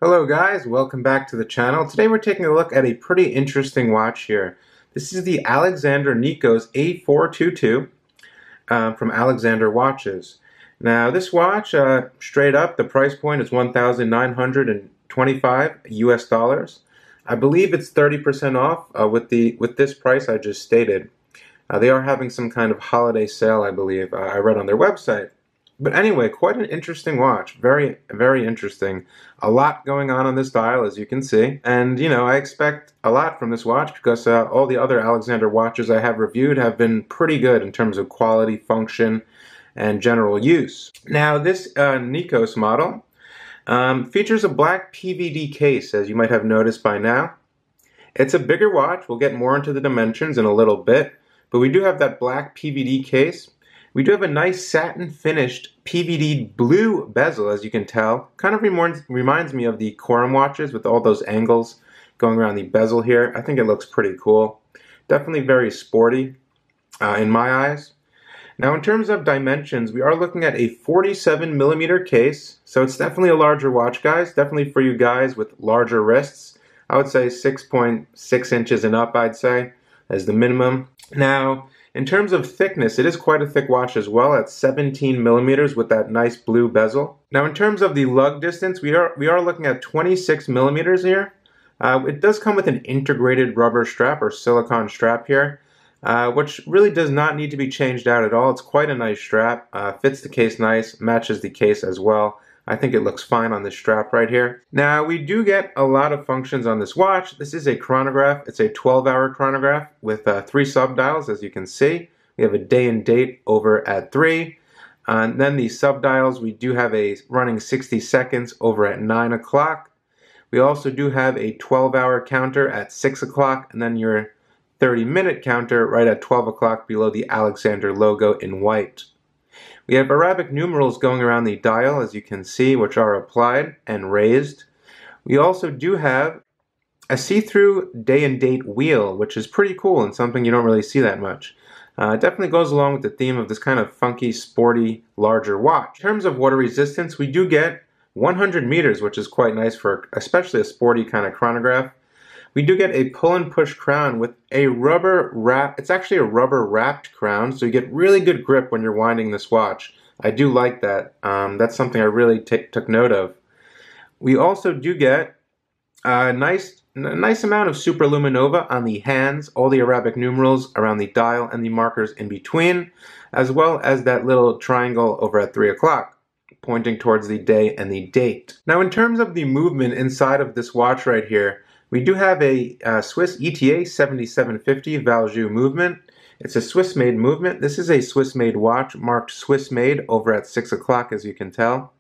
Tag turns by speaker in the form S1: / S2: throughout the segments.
S1: Hello guys, welcome back to the channel. Today we're taking a look at a pretty interesting watch here. This is the Alexander Nikos A422 from Alexander Watches. Now this watch, straight up, the price point is $1,925 US dollars. I believe it's 30% off with this price I just stated. They are having some kind of holiday sale, I believe. I read on their website. But anyway, quite an interesting watch. Very, very interesting. A lot going on this dial, as you can see. And, you know, I expect a lot from this watch because all the other Alexander watches I have reviewed have been pretty good in terms of quality, function, and general use. Now, this Nikos model features a black PVD case, as you might have noticed by now. It's a bigger watch. We'll get more into the dimensions in a little bit. But we do have that black PVD case. We do have a nice satin finished PVD blue bezel, as you can tell. Kind of reminds me of the Quorum watches with all those angles going around the bezel here. I think it looks pretty cool. Definitely very sporty in my eyes. Now in terms of dimensions, we are looking at a 47mm case. So it's definitely a larger watch, guys. Definitely for you guys with larger wrists. I would say 6.6 inches and up, I'd say, as the minimum. Now, in terms of thickness, it is quite a thick watch as well at 17mm with that nice blue bezel. Now in terms of the lug distance, we are looking at 26mm here. It does come with an integrated rubber strap or silicone strap here, which really does not need to be changed out at all. It's quite a nice strap, fits the case nice, matches the case as well. I think it looks fine on this strap right here. Now we do get a lot of functions on this watch. This is a chronograph. It's a 12-hour chronograph with 3 subdials, as you can see. We have a day and date over at 3. And then the subdials, we do have a running 60 seconds over at 9 o'clock. We also do have a 12-hour counter at 6 o'clock, and then your 30-minute counter right at 12 o'clock below the Alexander logo in white. We have Arabic numerals going around the dial, as you can see, which are applied and raised. We also do have a see-through day and date wheel, which is pretty cool and something you don't really see that much. It definitely goes along with the theme of this kind of funky, sporty, larger watch. In terms of water resistance, we do get 100 meters, which is quite nice for especially a sporty kind of chronograph. We do get a pull and push crown with a rubber wrap. It's actually a rubber wrapped crown, so you get really good grip when you're winding this watch. I do like that. That's something I really took note of. We also do get a nice amount of superluminova on the hands, all the Arabic numerals around the dial and the markers in between, as well as that little triangle over at 3 o'clock, pointing towards the day and the date. Now in terms of the movement inside of this watch right here, we do have a Swiss ETA 7750 Valjoux movement. It's a Swiss-made movement. This is a Swiss-made watch marked Swiss-made over at 6 o'clock, as you can tell.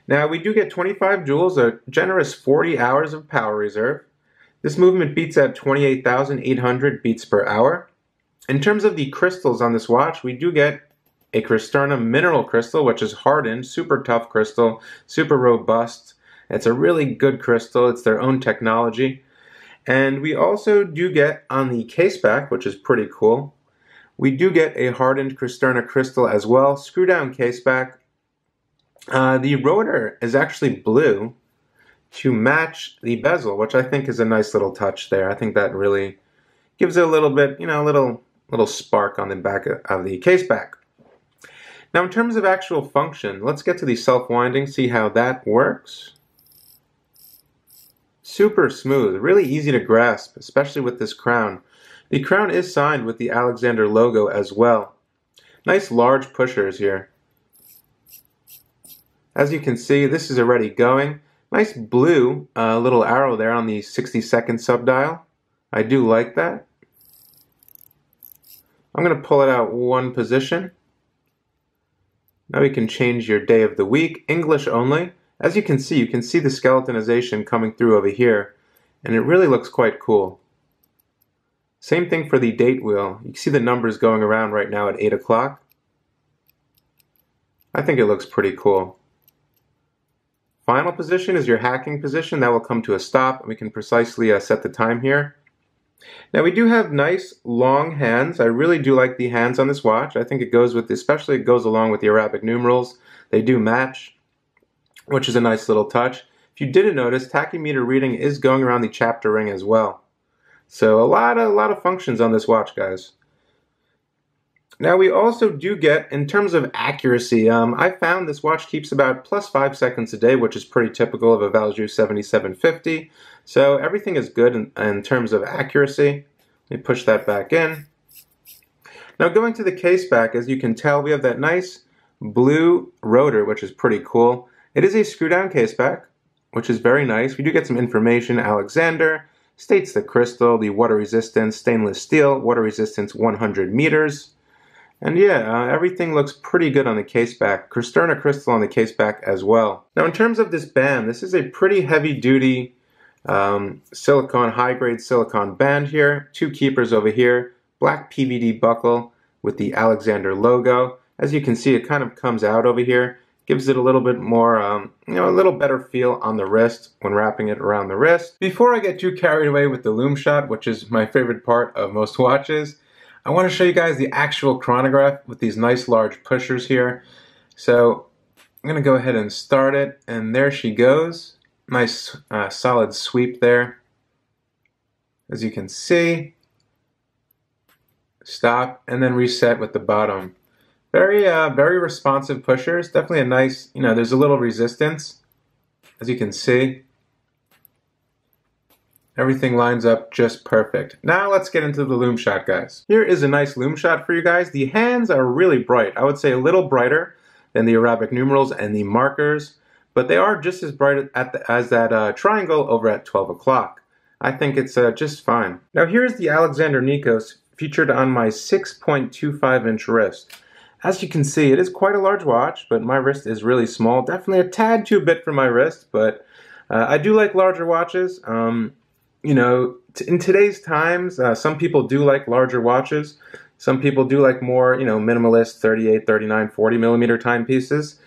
S1: Now we do get 25 joules, a generous 40 hours of power reserve. This movement beats at 28,800 beats per hour. In terms of the crystals on this watch, we do get a Cristernum mineral crystal, which is hardened, super tough crystal, super robust. It's a really good crystal. It's their own technology. And we also do get on the case back, which is pretty cool, we do get a hardened Cristerna crystal as well. Screw down case back. The rotor is actually blue to match the bezel, which I think is a nice little touch there. I think that really gives it a little bit, you know, a little spark on the back of the case back. Now in terms of actual function, let's get to the self-winding, see how that works. Super smooth, really easy to grasp, especially with this crown. The crown is signed with the Alexander logo as well. Nice large pushers here. As you can see, this is already going. Nice blue little arrow there on the 60-second subdial. I do like that. I'm going to pull it out one position. Now we can change your day of the week, English only. As you can see the skeletonization coming through over here, and it really looks quite cool. Same thing for the date wheel. You can see the numbers going around right now at 8 o'clock. I think it looks pretty cool. Final position is your hacking position. That will come to a stop, and we can precisely set the time here. Now we do have nice long hands. I really do like the hands on this watch. I think it goes with, especially it goes along with the Arabic numerals. They do match, which is a nice little touch. If you didn't notice, tachymeter reading is going around the chapter ring as well. So a lot of functions on this watch, guys. Now we also do get, in terms of accuracy, I found this watch keeps about +5 seconds a day, which is pretty typical of a Valjoux 7750. So everything is good in terms of accuracy. Let me push that back in. Now going to the case back, as you can tell, we have that nice blue rotor, which is pretty cool. It is a screw down case back, which is very nice. We do get some information. Alexander states the crystal, the water resistance, stainless steel, water resistance 100 meters. And yeah, everything looks pretty good on the case back. Cristerna crystal on the case back as well. Now in terms of this band, this is a pretty heavy duty silicone, high grade silicone band here. 2 keepers over here. Black PVD buckle with the Alexander logo. As you can see, it kind of comes out over here. Gives it a little bit more, a little better feel on the wrist when wrapping it around the wrist. Before I get too carried away with the Loom Shot, which is my favorite part of most watches, I want to show you guys the actual chronograph with these nice large pushers here. So I'm going to go ahead and start it, and there she goes. Nice solid sweep there. As you can see. Stop, and then reset with the bottom. Very responsive pushers. Definitely a nice, there's a little resistance, as you can see. Everything lines up just perfect. Now let's get into the Loom Shot, guys. Here is a nice Loom Shot for you guys. The hands are really bright. I would say a little brighter than the Arabic numerals and the markers, but they are just as bright as that triangle over at 12 o'clock. I think it's just fine. Now here's the Alexander Nikos featured on my 6.25-inch wrist. As you can see, it is quite a large watch, but my wrist is really small. Definitely a tad too big for my wrist, but I do like larger watches. In today's times, some people do like larger watches. Some people do like more, minimalist 38, 39, 40 millimeter timepieces.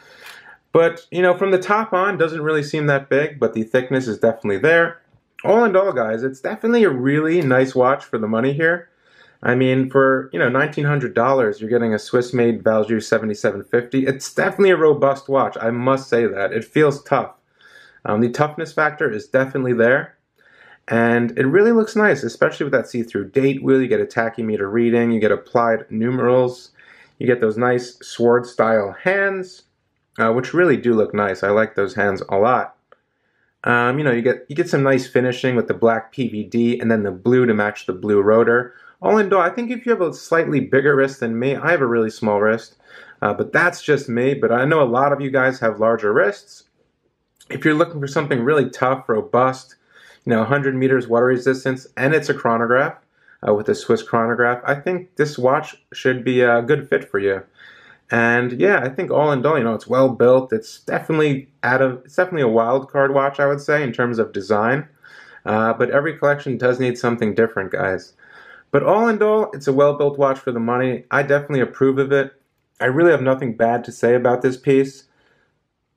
S1: But, from the top on, doesn't really seem that big, but the thickness is definitely there. All in all, guys, it's definitely a really nice watch for the money here. I mean, for, $1,900, you're getting a Swiss-made Valjoux 7750. It's definitely a robust watch, I must say that. It feels tough. The toughness factor is definitely there. And it really looks nice, especially with that see-through date wheel. You get a tachymeter reading, you get applied numerals, you get those nice sword-style hands, which really do look nice. I like those hands a lot. You get some nice finishing with the black PVD and then the blue to match the blue rotor. All in all, I think if you have a slightly bigger wrist than me, I have a really small wrist, but that's just me. But I know a lot of you guys have larger wrists. If you're looking for something really tough, robust, 100 meters water resistance, and it's a chronograph with a Swiss chronograph, I think this watch should be a good fit for you. And yeah, I think all in all, it's well built. It's definitely a wild card watch, I would say, in terms of design. But every collection does need something different, guys. But all in all, it's a well-built watch for the money. I definitely approve of it. I really have nothing bad to say about this piece.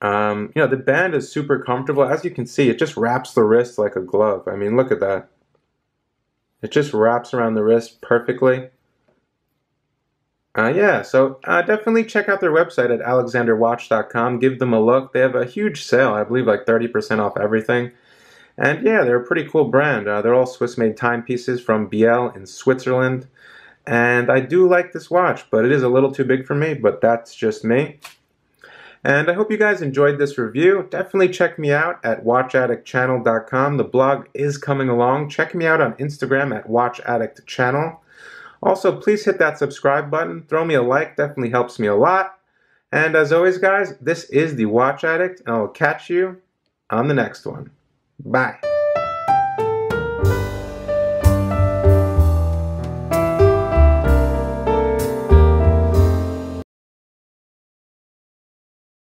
S1: The band is super comfortable. As you can see, it just wraps the wrist like a glove. I mean, look at that. It just wraps around the wrist perfectly. So definitely check out their website at alexanderwatch.com. Give them a look. They have a huge sale, I believe like 30% off everything. And yeah, they're a pretty cool brand. They're all Swiss-made timepieces from Biel in Switzerland. And I do like this watch, but it is a little too big for me, but that's just me. And I hope you guys enjoyed this review. Definitely check me out at watchaddictchannel.com. The blog is coming along. Check me out on Instagram at watchaddictchannel. Also, please hit that subscribe button. Throw me a like. Definitely helps me a lot. And as always, guys, this is the Watch Addict, and I'll catch you on the next one. Bye.